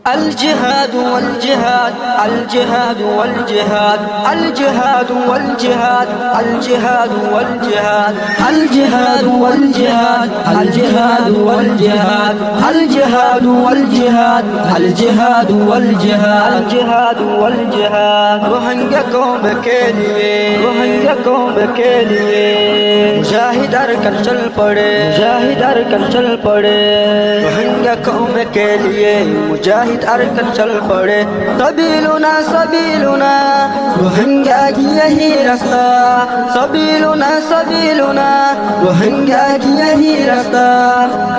الجهاد والجهاد الجهاد والجهاد الجهاد والجهاد الجهاد والجهاد الجهاد والجهاد الجهاد والجهاد الجهاد والجهاد الجهاد والجهاد الجهاد والجهاد روہنگیا قوم کے لیے روہنگیا قوم کے لیے مجاہد ارکن چل پڑے مجاہد ارکن چل پڑے روہنگیا قوم کے لیے مجاہد ارکن چل پڑے سبیلنا سبیلنا روہنگیا کی یہی راستہ سبیلنا سبیلنا روہنگیا کی یہی راستہ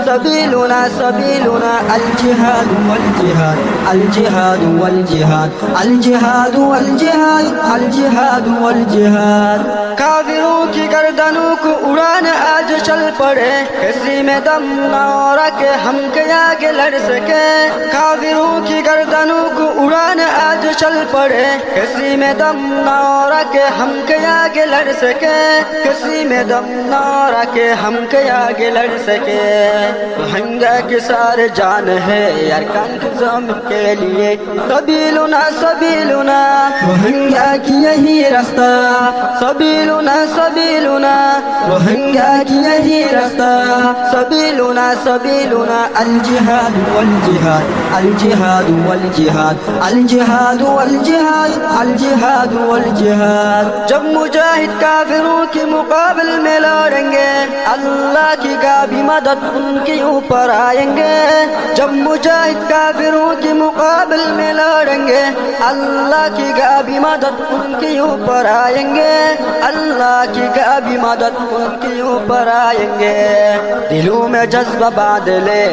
سبیلنا سبیلنا الجہاد والجہاد الجہاد والجہاد الجہاد والجہاد الجہاد والجہاد کافروں کی گردنوں کو اڑانے آج چل پڑے کسی میں دم نہ رکھے ہم کے آگے لڑ سکے کافروں کی گردنوں کو اڑانے آج چل پڑے کسی میں دم نہ رکھے ہم کے آگے لڑ سکے کسی میں دم نہ رکھے ہم کے آگے لڑ سکے روہنگیا کی سارے جان ہے ارکان کی زم کے لیے سبیلنا سبیلنا روہنگیا کی یہی راستہ سبیلنا سبیلنا روہنگیا کی یہی راستہ سبیلنا سبیلنا الجہاد والجہاد الجہاد والجہاد الجہاد والجہاد الجہاد والجہاد جب مجاہد کافروں کے مقابل میں لڑیں گے اللہ کی غالب مدد ان کے اوپر آئیں گے جب مجاہد کافروں کے مقابل میں لڑیں گے اللہ کی غالب مدد ان کے اوپر آئیں گے اللہ کی غالب مدد ان کے اوپر آئیں گے دلوں میں جذبہ باندھ لے